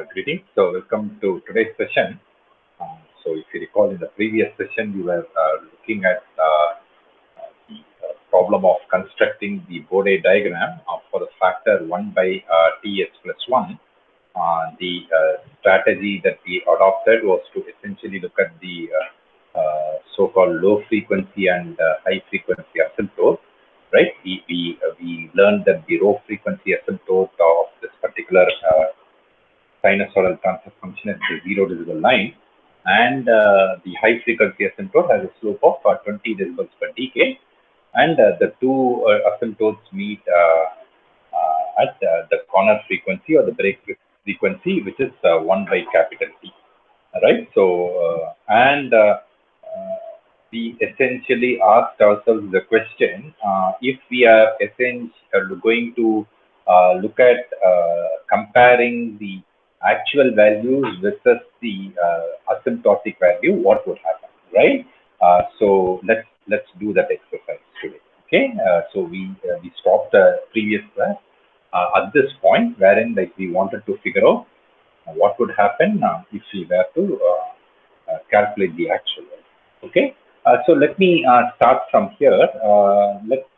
Greetings. So, welcome to today's session. So, if you recall, in the previous session, we were looking at the problem of constructing the Bode diagram for the factor 1 by Ts plus 1. The strategy that we adopted was to essentially look at the so-called low frequency and high frequency asymptote. Right? We learned that the low frequency asymptote of this particular sinusoidal transfer function at the 0 decibel line, and the high frequency asymptote has a slope of 20 decibels per decade, and the two asymptotes meet at the corner frequency or the break frequency, which is 1 by capital T. Right? So, we essentially asked ourselves the question, if we are essentially going to look at comparing the actual values versus the asymptotic value, what would happen, right? So let's do that exercise today. Okay, so we stopped the previous class at this point, wherein we wanted to figure out what would happen if we were to calculate the actual value. Okay, so let me start from here.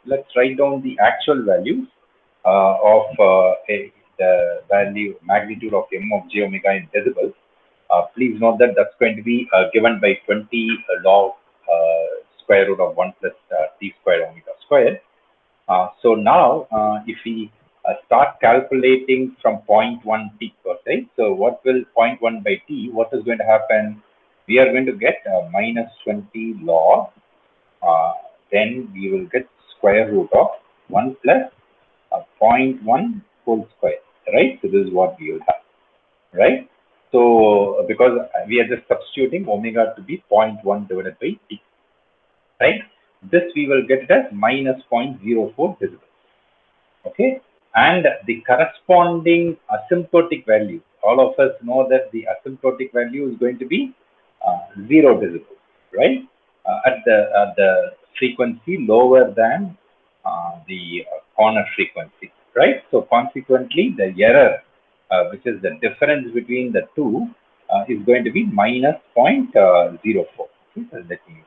Let's write down the actual values of the value magnitude of m of j omega in decibels. Please note that that's going to be given by 20 log square root of 1 plus t squared omega squared. So now, if we start calculating from 0.1 t per se, so what will 0.1 by t, what is going to happen? We are going to get minus 20 log, then we will get square root of 1 plus 0.1 whole square, right? So this is what we will have, right? So because we are just substituting omega to be 0.1 divided by t, right? This we will get it as minus 0.04 decibels, okay? And the corresponding asymptotic value, all of us know that the asymptotic value is going to be 0 decibels, right? At the frequency lower than the corner frequency, right? So consequently, the error, which is the difference between the two, is going to be minus 0.04. Okay? So that means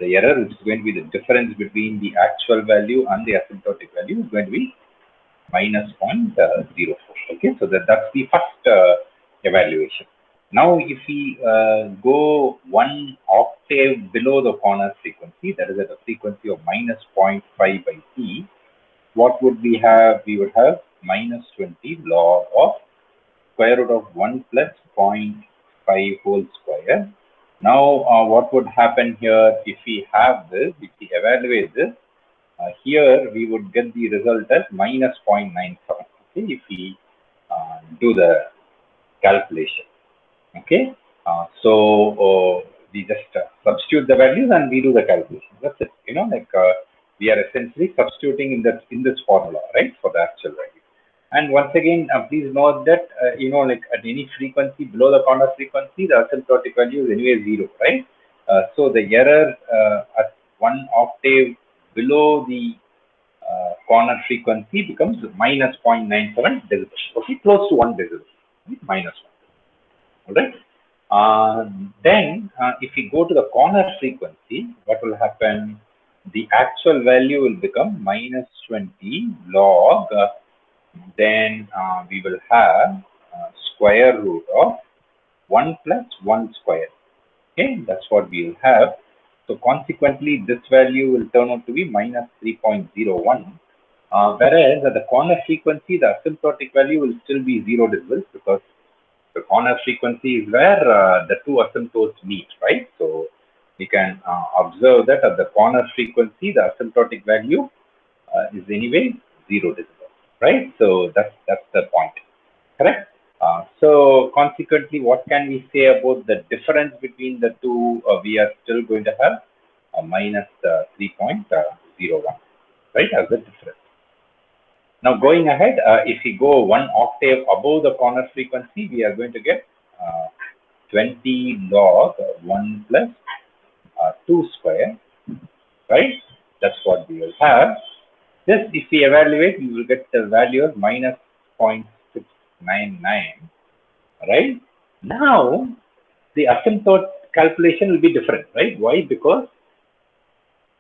the error, which is going to be the difference between the actual value and the asymptotic value, is going to be minus 0.04. Okay, so that's the first evaluation. Now, if we go one octave below the corner frequency, that is at a frequency of minus 0.5 by t, what would we have? We would have minus 20 log of square root of 1 plus 0.5 whole square. Now, what would happen here if we have this, if we evaluate this? Here, we would get the result as minus 0.97, okay, if we do the calculation. Okay, so we just substitute the values and we do the calculation. That's it. You know, we are essentially substituting in this formula, right, for the actual value. And once again, please note that you know, at any frequency below the corner frequency, the asymptotic value is anyway 0, right? So the error at one octave below the corner frequency becomes minus 0.97 decibels. Okay, close to 1 decibel, minus 1. All right. Then, if we go to the corner frequency, what will happen? The actual value will become minus 20 log. Then we will have square root of 1 plus 1 square. Okay, that's what we will have. So consequently, this value will turn out to be minus 3.01. Whereas at the corner frequency, the asymptotic value will still be 0 decibels, because the corner frequency is where the two asymptotes meet, right? So we can observe that at the corner frequency, the asymptotic value is anyway 0 decibels, right? So that's the point, correct? So consequently, what can we say about the difference between the two? We are still going to have a minus 3.01, right, as the difference. Now, going ahead, if we go one octave above the corner frequency, we are going to get 20 log 1 plus 2 square, right? That's what we will have. This, if we evaluate, we will get the value of minus 0.6 right? Now, the asymptote calculation will be different, right? Why? Because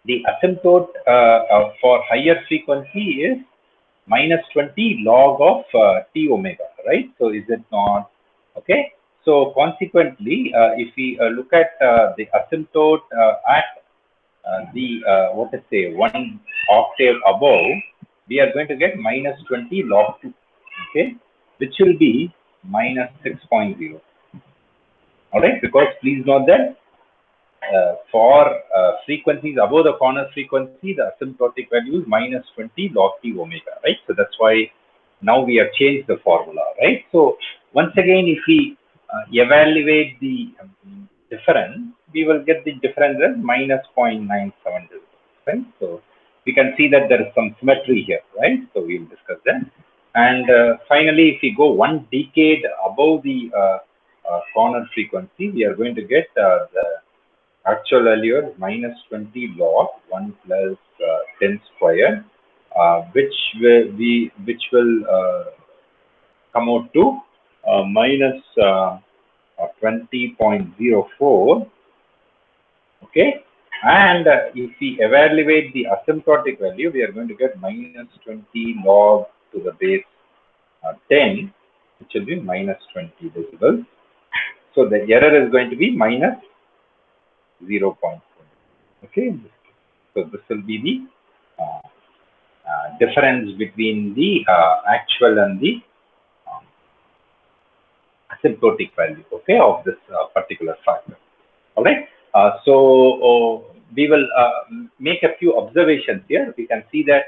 the asymptote for higher frequency is minus 20 log of t omega, right? So is it not? Okay. So consequently, if we look at the asymptote at what to say, 1 octave above, we are going to get minus 20 log 2, okay, which will be minus 6.0. All right, because please note that for frequencies above the corner frequency, the asymptotic value is minus 20 log t omega, right? So that's why now we have changed the formula, right? So once again, if we evaluate the difference, we will get the difference as minus 0.97, right? So we can see that there is some symmetry here, right? So we will discuss that. And finally, if we go 1 decade above the corner frequency, we are going to get the actual value is minus 20 log 1 plus 10 square, which will come out to minus 20.04. Okay, and if we evaluate the asymptotic value, we are going to get minus 20 log to the base 10, which will be minus 20 decibels. So the error is going to be minus 0.4. Okay, so this will be the difference between the actual and the asymptotic value, okay, of this particular factor. All right. So we will make a few observations here. We can see that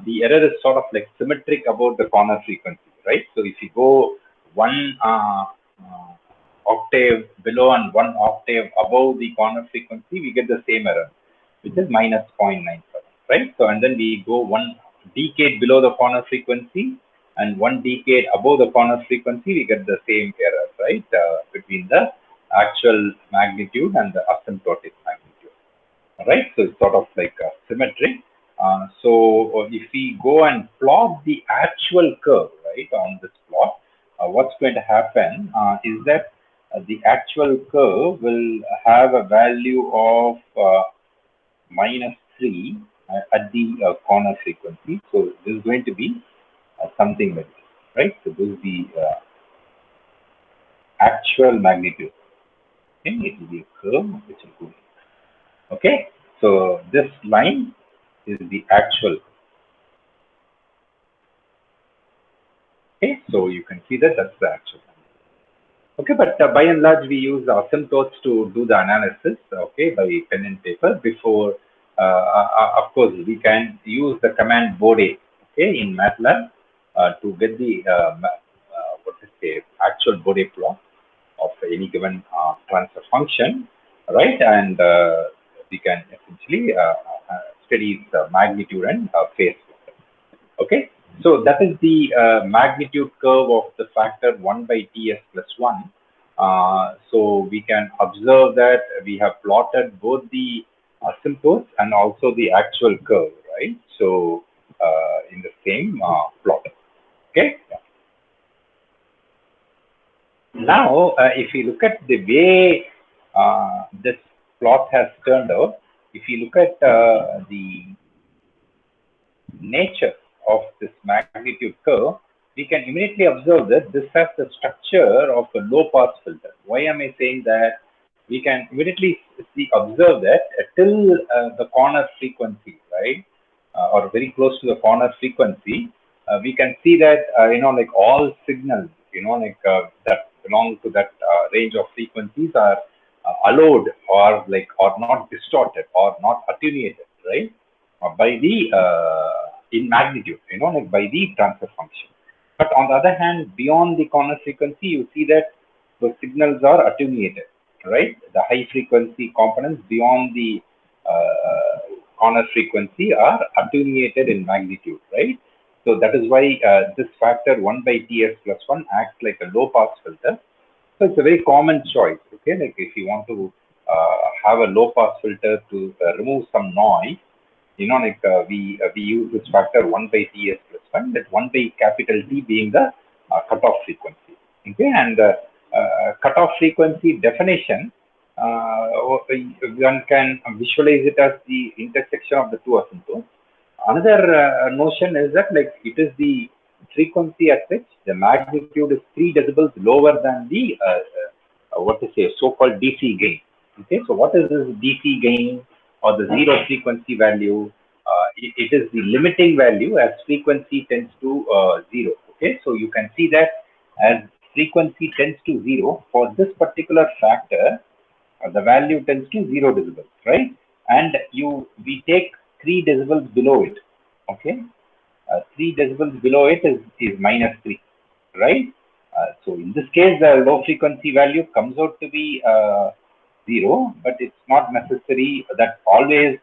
the error is sort of like symmetric about the corner frequency, right? So if you go 1 octave below and 1 octave above the corner frequency, we get the same error, which is minus 0.97, right? So and then we go 1 decade below the corner frequency and 1 decade above the corner frequency, we get the same error, right? Between the actual magnitude and the asymptotic magnitude. All right, so it's sort of like symmetric. So if we go and plot the actual curve, right, on this plot, what's going to happen is that the actual curve will have a value of minus 3 at the corner frequency. So this is going to be something like this, right? So this is the actual magnitude. Okay, it will be a curve which will go. Okay, so this line is the actual. Okay, so you can see that that's the actual. Okay, but by and large, we use asymptotes to do the analysis, okay, by pen and paper. Before, of course, we can use the command Bode, okay, in MATLAB to get the what to say, actual Bode plot of any given transfer function, right? And we can essentially study the magnitude and phase. Okay, so that is the magnitude curve of the factor 1 by Ts plus 1. So we can observe that we have plotted both the asymptotes and also the actual curve, right? So in the same plot. Okay. Now, if you look at the way this plot has turned out, if you look at the nature of this magnitude curve, we can immediately observe that this has the structure of a low pass filter. Why am I saying that? We can immediately observe that till the corner frequency, right, or very close to the corner frequency, we can see that like all signals, like that belong to that range of frequencies are allowed or not distorted or not attenuated, right, by the in magnitude, like by the transfer function. But on the other hand, beyond the corner frequency, you see that the signals are attenuated, right? The high frequency components beyond the corner frequency are attenuated in magnitude, right? So that is why this factor 1 by Ts plus 1 acts like a low pass filter. So it's a very common choice, okay? Like if you want to have a low pass filter to remove some noise, we use this factor 1 by Ts plus 1, that 1 by capital T being the cutoff frequency. Okay, and cutoff frequency definition, one can visualize it as the intersection of the two asymptotes. Another notion is that like it is the frequency at which the magnitude is 3 decibels lower than the what to say so-called DC gain. Okay, so what is this DC gain or the zero frequency value? It is the limiting value as frequency tends to 0. Okay, so you can see that as frequency tends to 0 for this particular factor, the value tends to 0 decibels, right? And we take 3 decibels below it. Okay, 3 decibels below it is minus 3, right? So in this case, the low frequency value comes out to be 0, but it's not necessary that always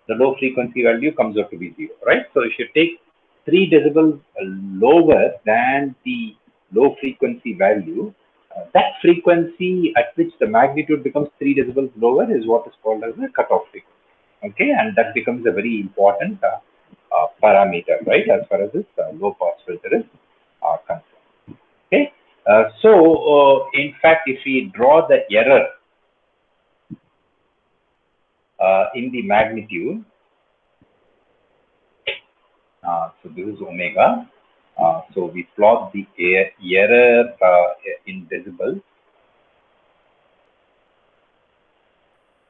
the low frequency value comes out to be 0, right? So if you take 3 decibels lower than the low frequency value, that frequency at which the magnitude becomes 3 decibels lower is what is called as the cutoff frequency. Okay, and that becomes a very important parameter, right, as far as this low pass filter is concerned. Okay, so in fact, if we draw the error in the magnitude, so this is omega. So we plot the error in decibels,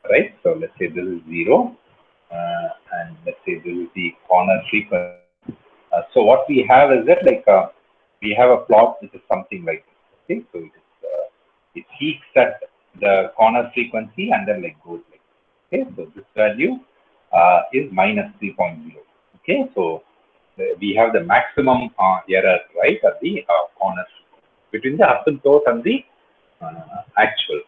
right? So let's say this is 0, and let's say this is the corner frequency. So what we have is that like we have a plot which is something like this. Okay, so it peaks at the corner frequency and then like goes like this. Okay, so this value is minus 3.0. Okay, so we have the maximum error right at the corner between the asymptote and the actual.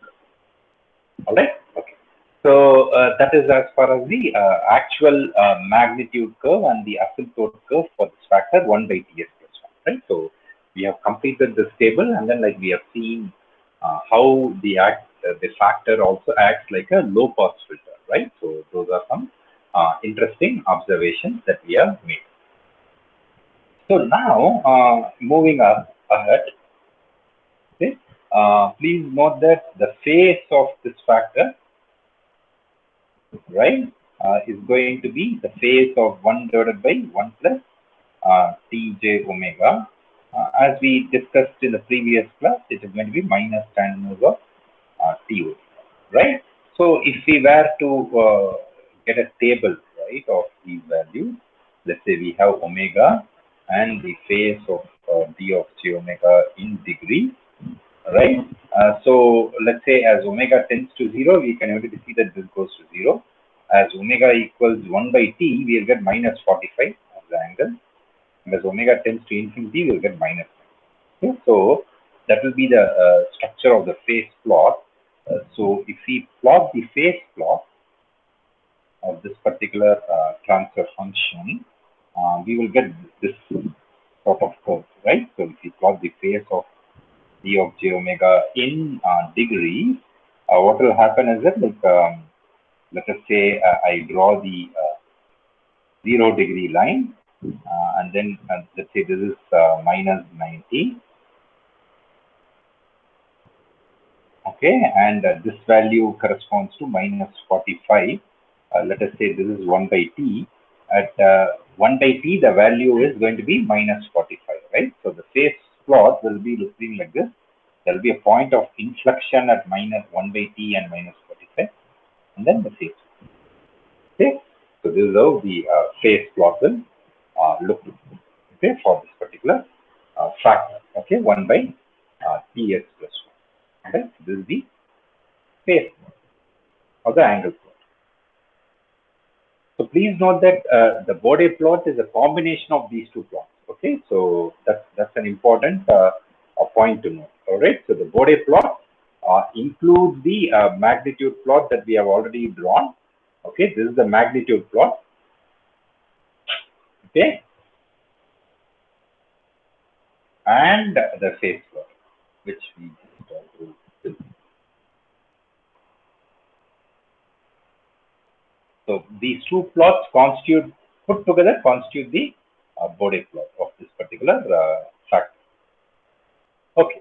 All right. Okay. So that is as far as the actual magnitude curve and the asymptote curve for this factor 1 by Ts plus 1. Right. So we have completed this table, and then like we have seen how the factor also acts like a low pass filter. Right. So those are some interesting observations that we have made. So now moving up ahead. Okay. Please note that the phase of this factor, right, is going to be the phase of 1 divided by 1 plus Tj omega. As we discussed in the previous class, it is going to be minus tan inverse of T, right? So if we were to get a table, right, of these values, let's say we have omega and the phase of d of j omega in degree, right? So let's say as omega tends to 0, we can able to see that this goes to 0. As omega equals 1 by t, we will get minus 45 as the angle. And as omega tends to infinity, we will get minus 9. Okay? So that will be the structure of the phase plot. So if we plot the phase plot of this particular transfer function, we will get this sort of curve, right? So if we plot the phase of d of j omega in degrees, what will happen is that like let us say I draw the 0 degree line, and then let's say this is minus 90. Okay, and this value corresponds to minus 45. Let us say this is 1 by t. At 1 by t, the value is going to be minus 45, right? So the phase plot will be looking like this. There will be a point of inflection at minus 1 by t and minus 45, and then the phase. Okay, so this is how the phase plot will look, okay, for this particular factor. Okay, 1 by Ts plus 1. Okay, this is the phase plot or the angle plot. So please note that the Bode plot is a combination of these two plots. Okay, so that's an important point to note. All right, so the Bode plot includes the magnitude plot that we have already drawn. Okay, this is the magnitude plot. Okay, and the phase plot, which we just drew. So these two plots put together constitute the Bode plot of this particular factor. Okay.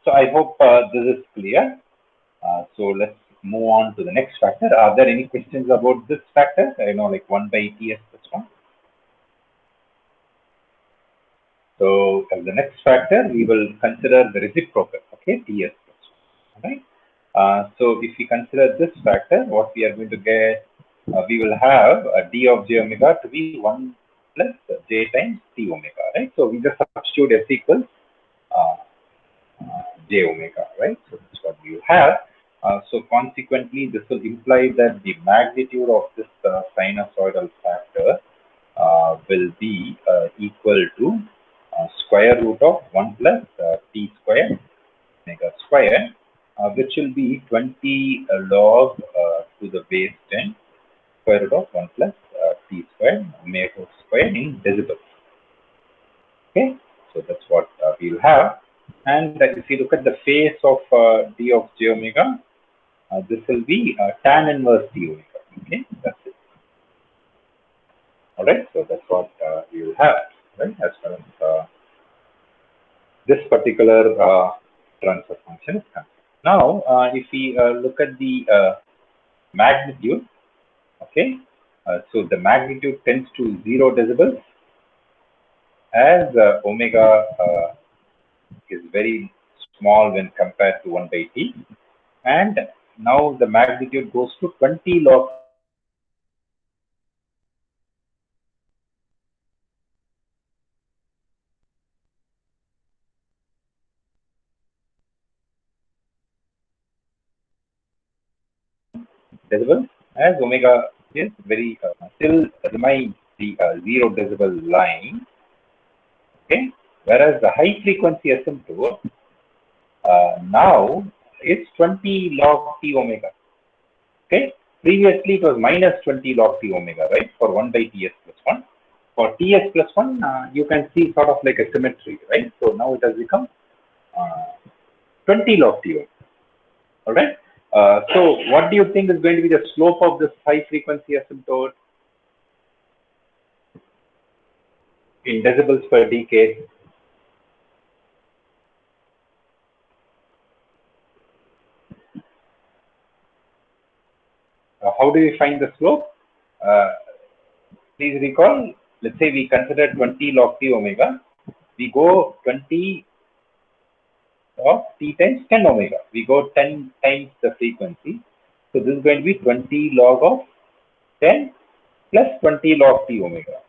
So I hope this is clear. So let's move on to the next factor. Are there any questions about this factor? I know, like 1 by Ts plus 1. So as the next factor, we will consider the reciprocal, okay, Ts plus 1, right? So if we consider this factor, what we are going to get, we will have a d of j omega to be 1 plus j times t omega, right? So we just substitute s equals uh, j omega, right? So that's what you have. So consequently, this will imply that the magnitude of this sinusoidal factor will be equal to square root of 1 plus t square omega square, which will be 20 log to the base 10 square root of 1 plus t square omega square in decibels. Okay, so that's what we'll have. And if you look at the face of d of j omega, this will be tan inverse d omega. Okay, that's it. All right, so that's what we will have, right, as far as this particular transfer function is concerned. Now, if we look at the magnitude, okay, so the magnitude tends to 0 decibels as omega is very small when compared to 1 by t, and now the magnitude goes to 20 log decibels as omega is very still remains the 0 decibel line, okay, whereas the high frequency asymptote now it's 20 log t omega. Okay, previously it was minus 20 log t omega, right, for 1 by ts plus 1. For ts plus 1, you can see sort of like a symmetry, right? So now it has become 20 log t omega. All right. So what do you think is going to be the slope of this high frequency asymptote in decibels per decade? How do we find the slope? Uh, Please recall, let's say we consider 20 log t omega. We go 20 of t times 10 omega. We go 10 times the frequency. So this is going to be 20 log of 10 plus 20 log t omega.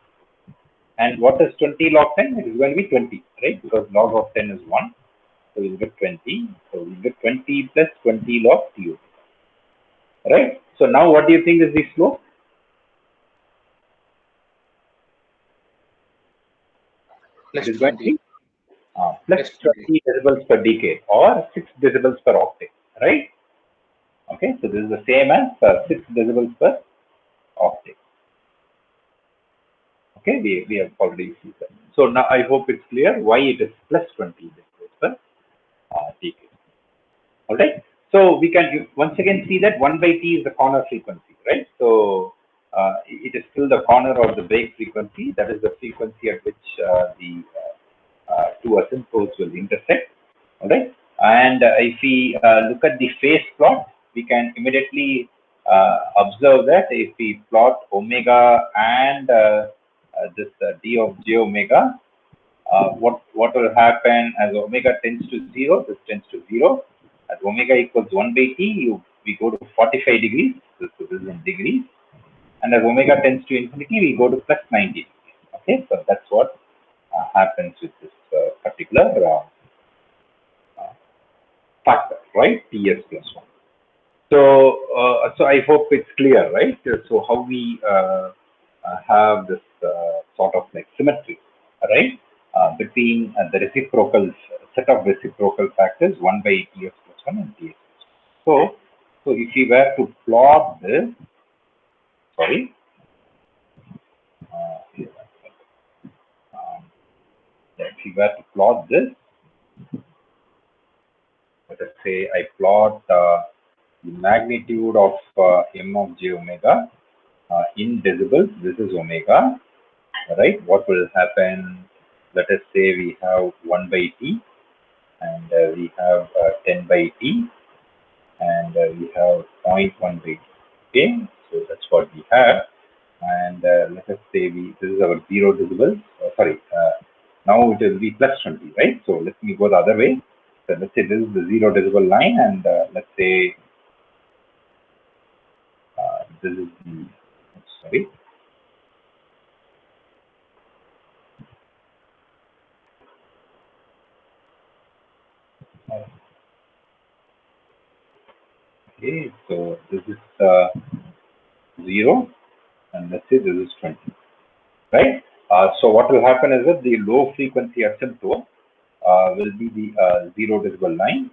And what is 20 log 10? It is going to be 20, right? Because log of 10 is 1. So we'll get 20. So we'll get 20 plus 20 log t omega. Right? So now what do you think is the slope? Plus It is going to 20. be plus Plus 20. 20 decibels per decade or 6 decibels per octave, right? Okay, so this is the same as 6 decibels per octave. Okay, we have already seen that. So now I hope it's clear why it is plus 20 decibels per decade. All right. So we can once again see that 1 by t is the corner frequency, right? So it is still the corner or the break frequency. That is the frequency at which the two asymptotes will intersect. All right. And if we look at the phase plot, we can immediately observe that if we plot omega and this d of j omega, what will happen as omega tends to 0, this tends to 0. As omega equals 1 by t, we go to 45 degrees, so this is in degrees. And as omega tends to infinity, we go to plus 90 degrees. Okay, so that's what happens with this particular factor, right? Ts plus 1. So I hope it's clear, right? So how we have this sort of like symmetry, right? Between the reciprocal set of reciprocal factors, 1 by Ts plus 1 and Ts plus 1. So if we were to plot this, sorry, if we were to plot this, let us say I plot the magnitude of m of j omega in decibels. This is omega, right? What will happen? Let us say we have 1 by t. and we have 10 by t, and we have 0.1 by t. Okay, so that's what we have. And let us say this is our 0 decibels. Sorry, now it will be plus 20, right? So let me go the other way. So let's say this is the 0 decibel line, and let's say this is the, sorry. Okay, so this is 0, and let's say this is 20, right? So what will happen is that the low frequency asymptote will be the 0 decibel line.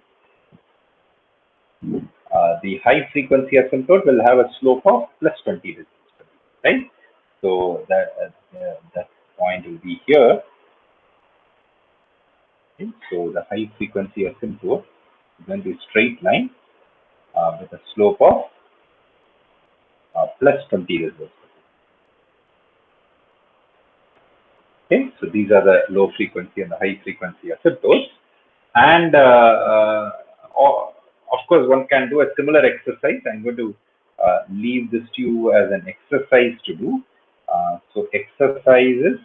The high frequency asymptote will have a slope of plus 20 decibels, right? So that point will be here. Okay? So the high frequency asymptote is going to be straight line with a slope of plus 20 decibels. Okay, so these are the low frequency and the high frequency asymptotes. And of course, one can do a similar exercise. I'm going to leave this to you as an exercise to do. So exercises,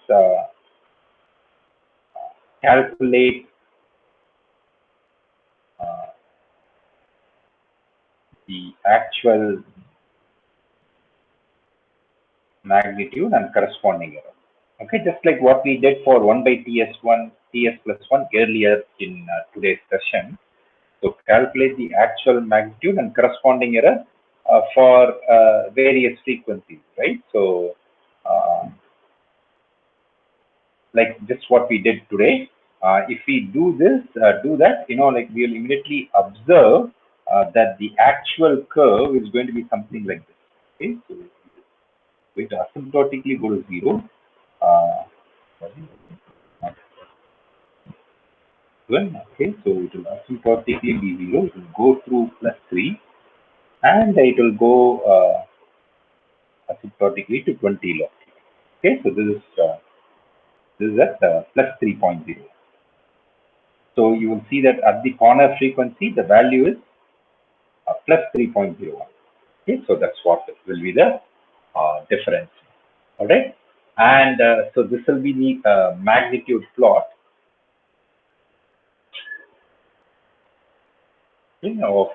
calculate the actual magnitude and corresponding error. Okay, just like what we did for 1 by TS1, TS plus 1 earlier in today's session. So calculate the actual magnitude and corresponding error for various frequencies, right? So like just what we did today, if we do this, do that, like we will immediately observe that the actual curve is going to be something like this. Okay, so we asymptotically go to 0. Okay, so it will asymptotically be 0. It will go through plus 3, and it will go asymptotically to 20 log. Okay, so this is at plus 3.0. So you will see that at the corner frequency, the value is plus 3.01. Okay, so that's what will be the difference. All right, and so this will be the magnitude plot of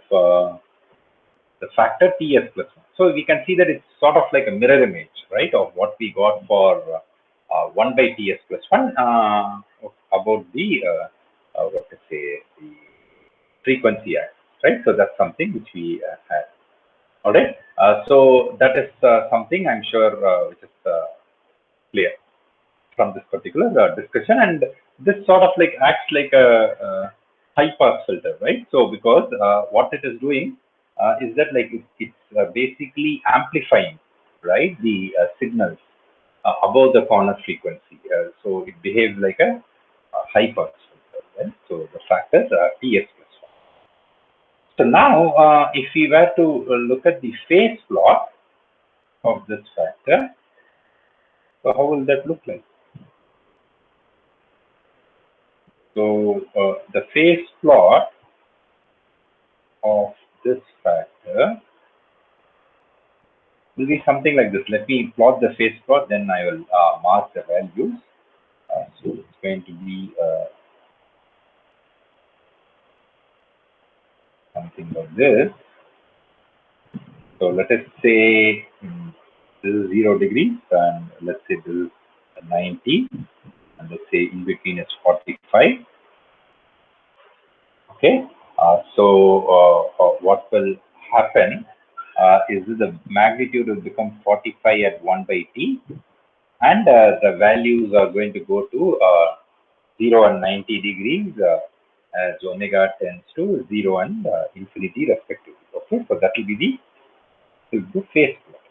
the factor TS plus 1. So we can see that it's sort of like a mirror image, right, of what we got for 1 by TS plus 1 about the what to say, the frequency axis, right? So that's something which we had. All right. So that is something I'm sure which is clear from this particular discussion, and this sort of like acts like a high pass filter, right? So because what it is doing is that like it's basically amplifying, right, the signals above the corner frequency. So it behaves like a high pass filter, right? So the factors are TS plus 1. So now, if we were to look at the phase plot of this factor, so how will that look like? So the phase plot of this factor will be something like this. Let me plot the phase plot, then I will mark the values. So it's going to be something like this. So let us say this is 0 degrees, and let's say this is 90, and let's say in between is 45. Okay, so what will happen is the magnitude will become 45 at 1 by t, and the values are going to go to 0 and 90 degrees as omega tends to 0 and infinity respectively. Okay, so that will be the phase plot,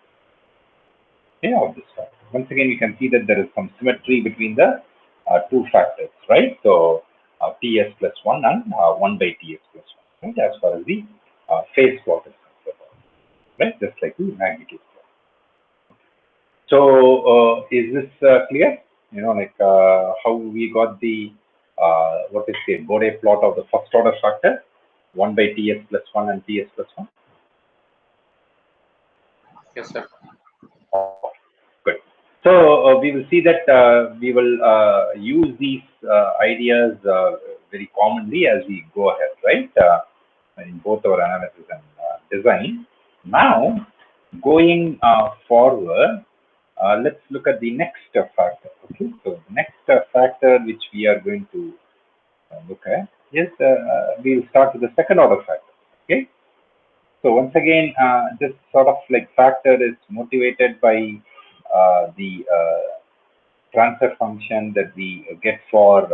okay, of this factor. Once again, you can see that there is some symmetry between the two factors, right? So TS plus 1 and 1 by TS plus 1, right, as far as the phase plot is concerned, right? Just like the magnitude plot. So is this clear? Like how we got the what is the Bode plot of the first order factor, 1 by Ts plus 1 and Ts plus 1? Yes, sir. Good. So we will see that we will use these ideas very commonly as we go ahead, right? In both our analysis and design. Now, going forward, let's look at the next factor. Okay, so the next factor which we are going to look at is we'll start with the second order factor. Okay, so once again, this sort of like factor is motivated by the transfer function that we get for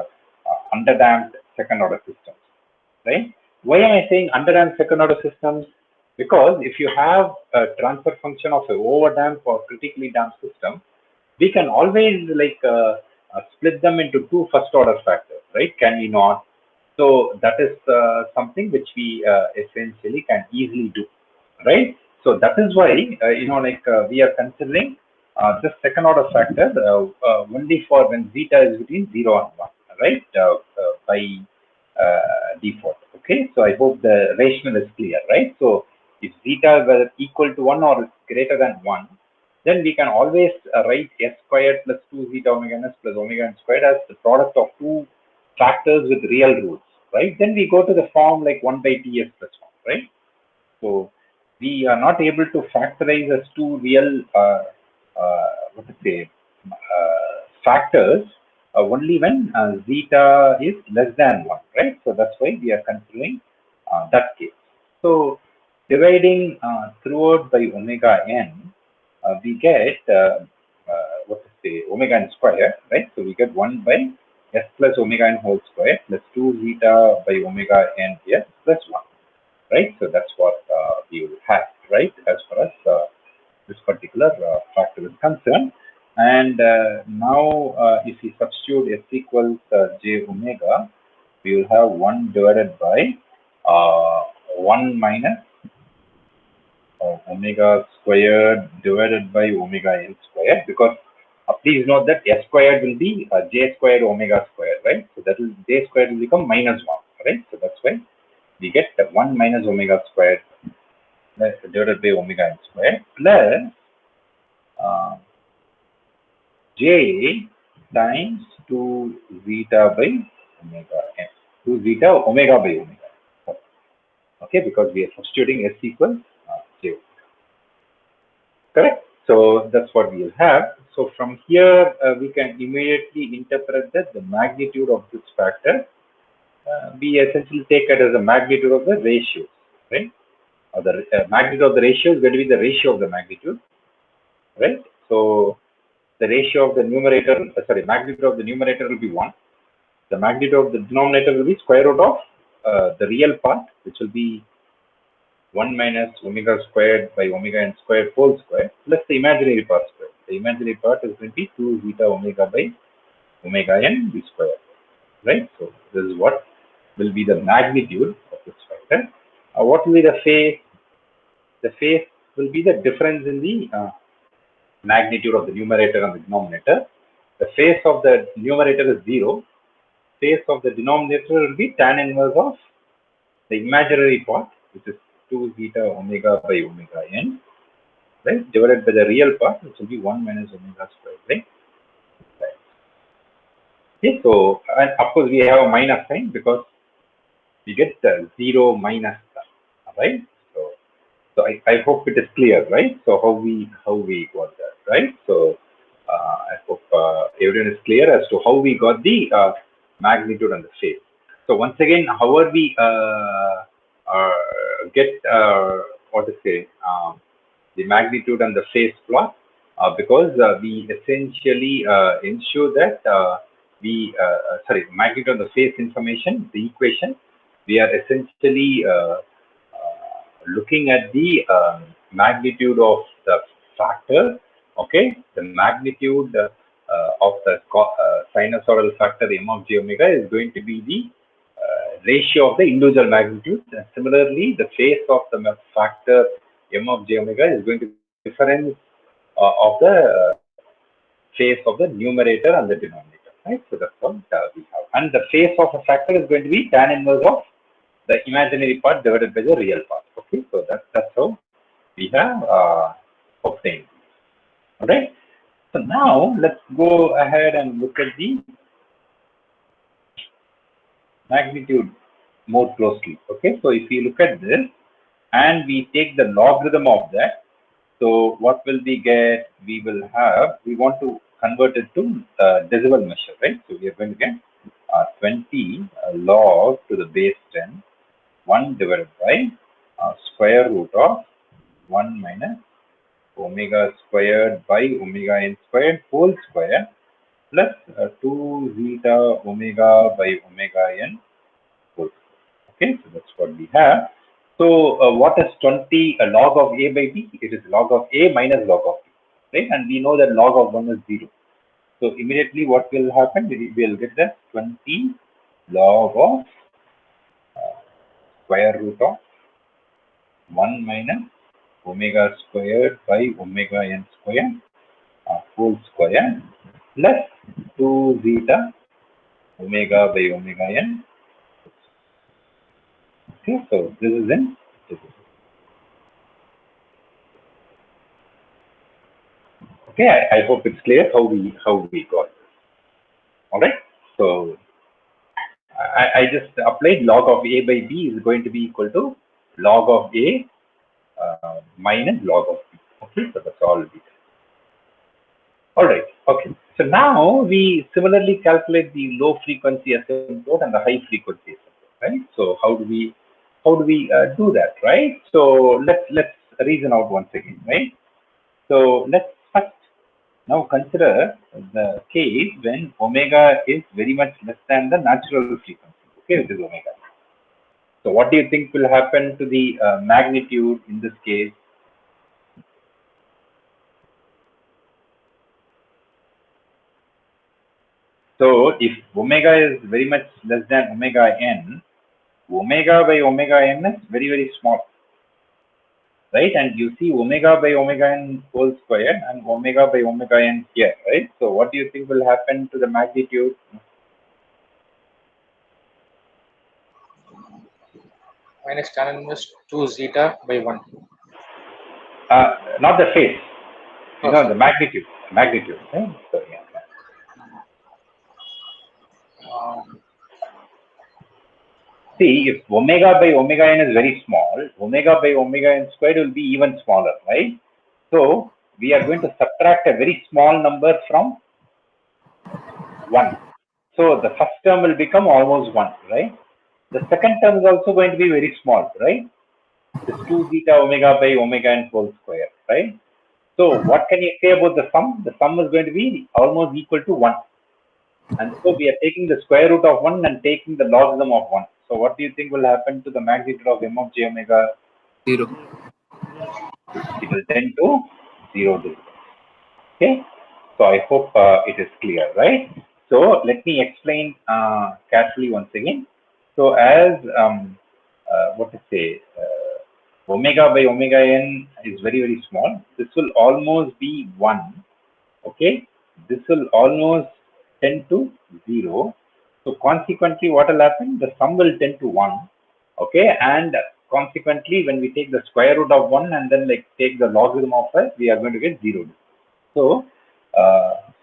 underdamped second order systems, right? Why am I saying underdamped second order systems? Because if you have a transfer function of an overdamped or critically damped system, we can always like split them into two first order factors, right? Can we not? So that is something which we essentially can easily do, right? So that is why we are considering this second order factor only for when zeta is between 0 and 1, right? By default. Okay, so I hope the rationale is clear, right? So if zeta were equal to 1 or greater than 1, then we can always write s squared plus 2 zeta omega n s plus omega n squared as the product of two factors with real roots, right? Then we go to the form like 1 by Ts plus 1, right? So we are not able to factorize as two real, what to say, factors only when zeta is less than 1, right? So that's why we are considering that case. So dividing throughout by omega n, we get what to say, omega n square, right? So we get 1 by s plus omega n whole square plus 2 zeta by omega n s plus 1, right? So that's what we will have, right, as far as this particular factor is concerned. And now, if we substitute s equals j omega, we will have 1 divided by 1 minus omega squared divided by omega n squared, because please note that s squared will be j squared omega squared, right? So that will j squared will become minus 1, right? So that's why we get 1 minus omega squared divided by omega n squared plus j times 2 zeta by omega n, 2 zeta omega by omega n. Okay, because we are substituting s equals j. Correct? So that's what we will have. So from here, we can immediately interpret that the magnitude of this factor, we essentially take it as a magnitude of the ratio, right? Or the magnitude of the ratio is going to be the ratio of the magnitude, right? So the ratio of the numerator, magnitude of the numerator will be 1. The magnitude of the denominator will be square root of the real part, which will be 1 minus omega squared by omega n squared whole square plus the imaginary part square. The imaginary part is going to be 2 zeta omega by omega n b square, right? So this is what will be the magnitude of this factor. What will be the phase? The phase will be the difference in the magnitude of the numerator and the denominator. The phase of the numerator is 0. Phase of the denominator will be tan inverse of the imaginary part, which is 2 zeta omega by omega n, right, divided by the real part, which will be 1 minus omega squared, right? Okay, so, and of course we have a minus sign because we get 0 minus, right? So I hope it is clear, right? So how we got that, right? So I hope everyone is clear as to how we got the magnitude and the phase. So once again, however we get what to say, the magnitude and the phase plot, because we essentially ensure that magnitude and the phase information, the equation, we are essentially looking at the magnitude of the factor, okay, the magnitude of the sinusoidal factor m of j omega is going to be the ratio of the individual magnitude. And similarly, the phase of the factor m of j omega is going to be the difference of the phase of the numerator and the denominator, right? So that's what we have. and the face of a factor is going to be tan inverse of the imaginary part divided by the real part. Okay, so that's how we have obtained. All right. So now let's go ahead and look at the magnitude more closely. Okay, so if we look at this and we take the logarithm of that, so what will we get? We will have, we want to convert it to decimal measure, right? So we are going to get 20 log to the base 10, 1 divided by square root of 1 minus omega squared by omega n squared whole square plus 2 zeta omega by omega n whole square. Okay, so that's what we have. So what is 20 log of a by b? It is log of a minus log of b, right? And we know that log of 1 is 0. So immediately what will happen? We will get the 20 log of square root of 1 minus omega squared by omega n squared whole square plus 2 zeta omega by omega n. Okay, so this is in. Okay, I hope it's clear how we got this. All right. So I just applied log of a by b is going to be equal to log of a minus log of b. Okay, so that's all it is. All right. Okay. So now we similarly calculate the low frequency asymptote and the high frequency asymptote, right? So how do we do that, right? So let's reason out once again, right? So let's first now consider the case when omega is very much less than the natural frequency, okay, which is omega. So what do you think will happen to the magnitude in this case? So if omega is very much less than omega n, omega by omega n is very, very small, right? And you see omega by omega n whole square and omega by omega n here, right? So what do you think will happen to the magnitude? Minus tan inverse 2 zeta by 1. Not the phase, you know, Okay. the magnitude, right? So, yeah. See, if omega by omega n is very small, omega by omega n squared will be even smaller, right? So we are going to subtract a very small number from 1. So the first term will become almost 1, right? The second term is also going to be very small, right? It is 2 zeta omega by omega n whole square, right? So what can you say about the sum? The sum is going to be almost equal to 1. And so we are taking the square root of 1 and taking the logarithm of 1. So what do you think will happen to the magnitude of m of j omega? 0. It will tend to 0. Okay. So I hope it is clear, right? So let me explain carefully once again. So as what to say, omega by omega n is very, very small. This will almost be 1. Okay. This will almost tend to 0. So consequently, what will happen? The sum will tend to 1. Okay. And consequently, when we take the square root of 1 and then like take the logarithm of it, we are going to get 0. So,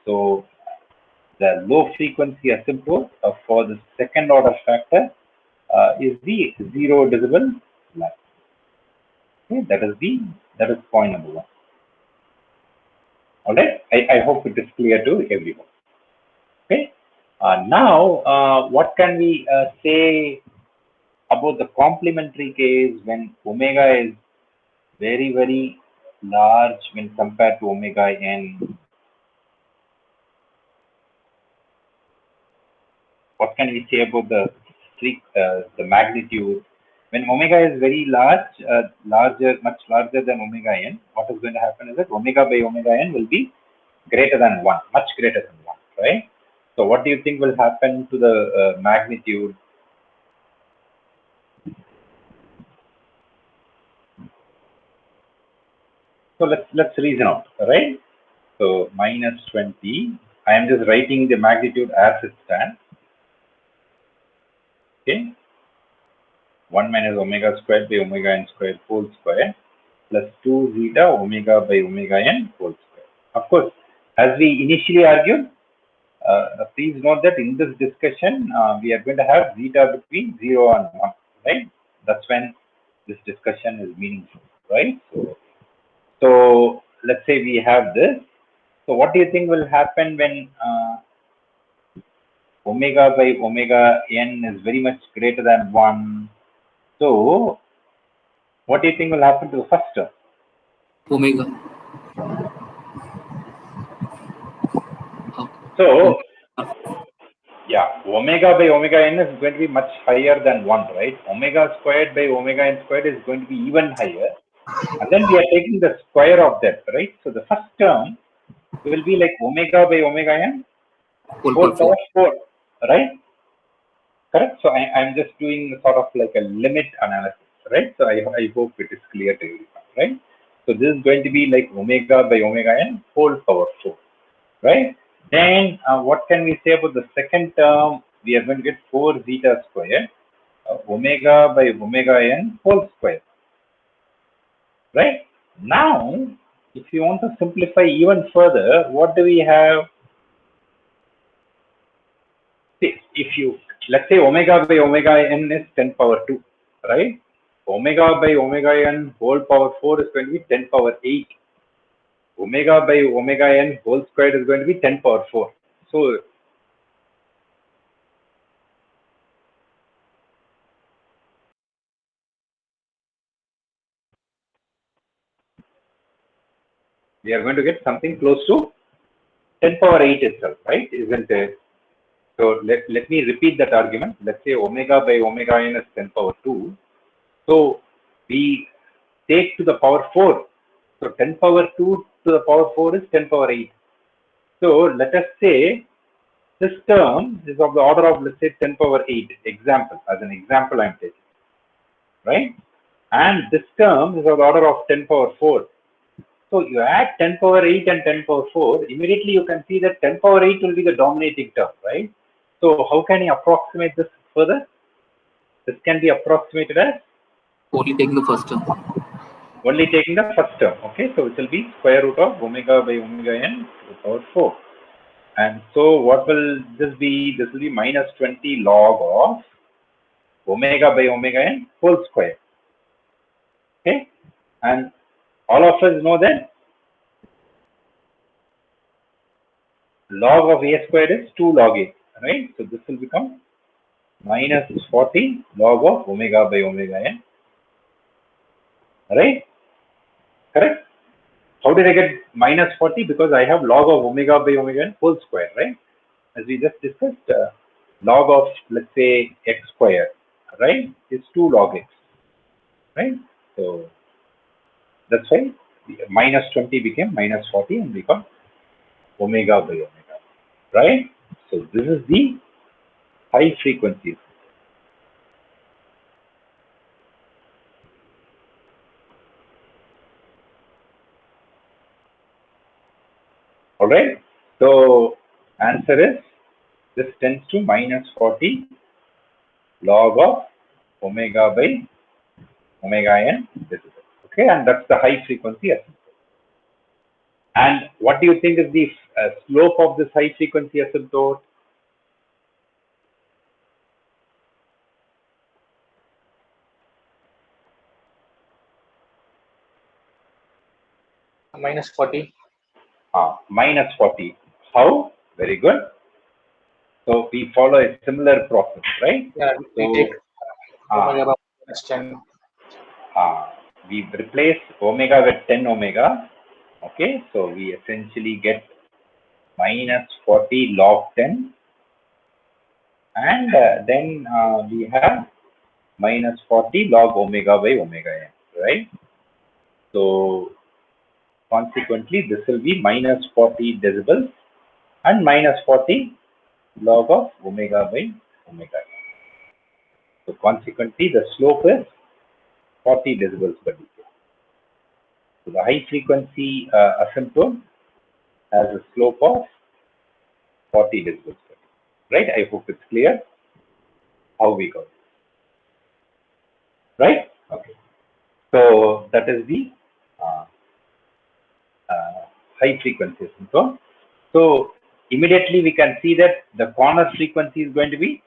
so the low frequency asymptote for the second order factor is the 0 decimal line. Okay, that is point number 1. All right. I hope it is clear to everyone. Okay. Now, what can we say about the complementary case when omega is very, very large when compared to omega n? What can we say about the magnitude when omega is very large, much larger than omega n? What is going to happen is that omega by omega n will be greater than 1, much greater than 1, right? So what do you think will happen to the magnitude? So let's reason out, right? So minus 20. I am just writing the magnitude as it stands. Okay, 1 minus omega squared by omega n squared whole square plus 2 zeta omega by omega n whole square. Of course, as we initially argued, please note that in this discussion, we are going to have zeta between 0 and 1, right? That's when this discussion is meaningful, right? So let's say we have this. So what do you think will happen when omega by omega n is very much greater than 1? So what do you think will happen to the first term? Omega. So yeah, omega by omega n is going to be much higher than 1, right? Omega squared by omega n squared is going to be even higher. And then we are taking the square of that, right? So the first term will be like omega by omega n whole power 4, right? Correct? So I'm just doing sort of like a limit analysis, right? So I hope it is clear to everyone, right? So this is going to be like omega by omega n whole power 4, right? Then what can we say about the second term? We are going to get 4 zeta squared omega by omega n whole square, right? Now, if you want to simplify even further, what do we have? See, if you, let's say omega by omega n is 10 power 2, right? Omega by omega n whole power 4 is going to be 10 power 8. Omega by omega n whole squared is going to be 10 power 4. So we are going to get something close to 10 power 8 itself, right? Isn't it? So let me repeat that argument. Let's say omega by omega n is 10 power 2. So we take to the power 4. So 10 power 2 to the power 4 is 10 power 8. So let us say this term is of the order of, let's say, 10 power 8. Example, as an example I'm taking, right? And this term is of the order of 10 power 4. So you add 10 power 8 and 10 power 4, immediately you can see that 10 power 8 will be the dominating term, right? So how can you approximate this further? This can be approximated as? Only taking the first term. Only taking the first term, okay? So it will be square root of omega by omega n to the power 4. And so what will this be? This will be minus 20 log of omega by omega n whole square, okay? And all of us know that log of a squared is 2 log a, right? So this will become minus 40 log of omega by omega n, right? Correct? How did I get minus 40? Because I have log of omega by omega n whole square, right? As we just discussed, log of, let's say, x squared, right, is 2 log x, right? So that's why minus 20 became minus 40 and we got omega by omega, right? So this is the high frequencies. All right. So answer is this tends to minus 40 log of omega by omega n decibel. Okay, and that's the high frequency asymptote. And what do you think is the slope of this high frequency asymptote? Minus 40. Minus 40. How? Very good. So we follow a similar process, right? Yeah, we So take omega by minus 10. we replace omega with 10 omega. Okay, so we essentially get minus 40 log 10, and then we have minus 40 log omega by omega n, right? So consequently, this will be minus 40 decibels and minus 40 log of omega by omega n. So consequently, the slope is 40 decibels per decade. So the high frequency asymptote has a slope of 40 decibels per decade, right? I hope it's clear. how we got it. Right? Okay. So that is the high frequency asymptote. So immediately we can see that the corner frequency is going to be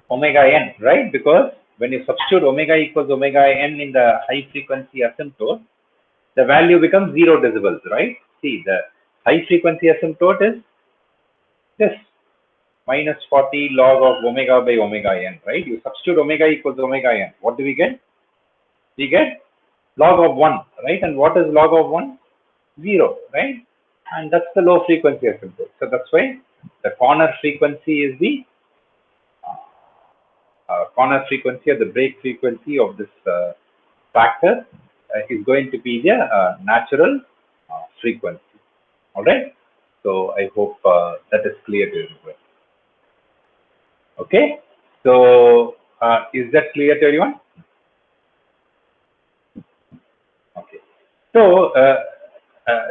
omega n, right? Because when you substitute omega equals omega n in the high frequency asymptote, the value becomes 0 decibels, right? See, the high frequency asymptote is this minus 40 log of omega by omega n, right? You substitute omega equals omega n. What do we get? We get log of 1, right? And what is log of 1? 0, right? And that's the low frequency asymptote. So that's why the corner frequency is the corner frequency or the break frequency of this factor is going to be the natural frequency. All right. So I hope that is clear to everyone. Okay. So is that clear to everyone? Okay. So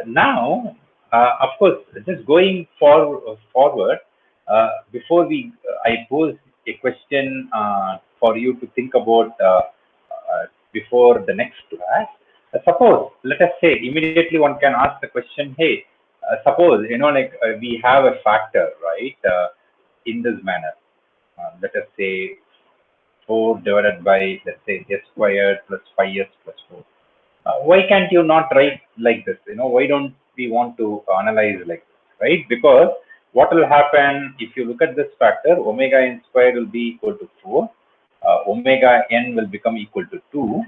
now, of course, just going forward, before I pose a question for you to think about before the next class. Suppose, let us say, immediately one can ask the question, hey, suppose, like we have a factor, right, in this manner. Let us say 4 divided by, let's say, s squared plus 5s plus 4. Why can't you not write like this? Why don't we want to analyze like this, right? Because what will happen if you look at this factor, omega n squared will be equal to 4, omega n will become equal to 2,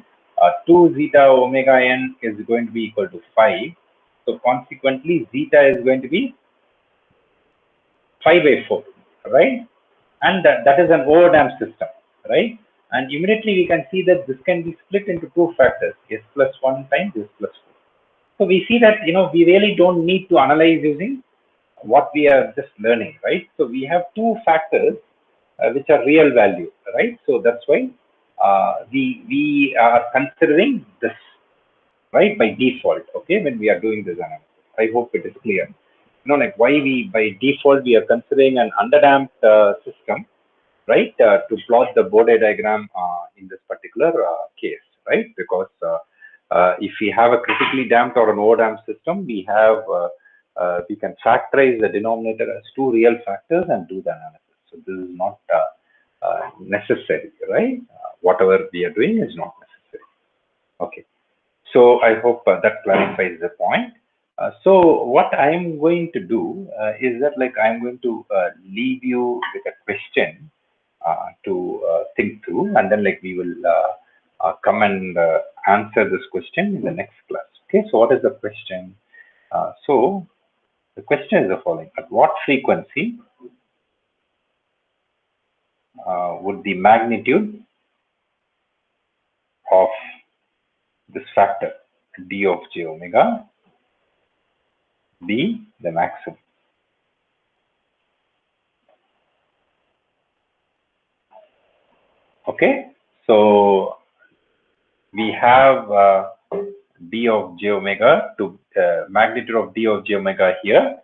2 zeta omega n is going to be equal to 5. So consequently, zeta is going to be 5 by 4, right? And that is an overdamped system, right? And immediately we can see that this can be split into two factors, s plus 1 times s plus 4. So we see that, we really don't need to analyze using what we are just learning, right? So we have two factors which are real value, right? So that's why we are considering this, right, by default, okay, when we are doing this analysis. I hope it is clear. Like why we, by default, we are considering an underdamped system, right, to plot the Bode diagram in this particular case, right? Because if we have a critically damped or an overdamped system, we can factorize the denominator as two real factors and do the analysis. So this is not necessary, right? Whatever we are doing is not necessary. Okay. So I hope that clarifies the point. So what I'm going to do is that, like, I'm going to leave you with a question to think through, and then like we will come and answer this question in the next class. Okay, so what is the question? So the question is the following: at what frequency would the magnitude of this factor d of j omega be the maximum? Okay, so we have d of j omega to magnitude of d of j omega here.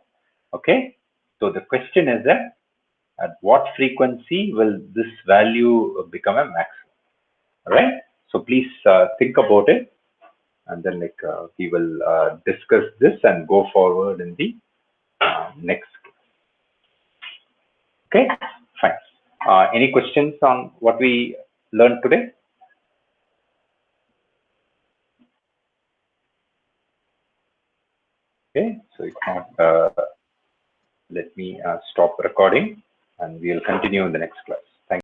Okay, so the question is that at what frequency will this value become a maximum? All right, so please think about it, and then like we will discuss this and go forward in the next. Okay, fine. Any questions on what we learned today? Okay, so if not, let me stop recording and we will continue in the next class.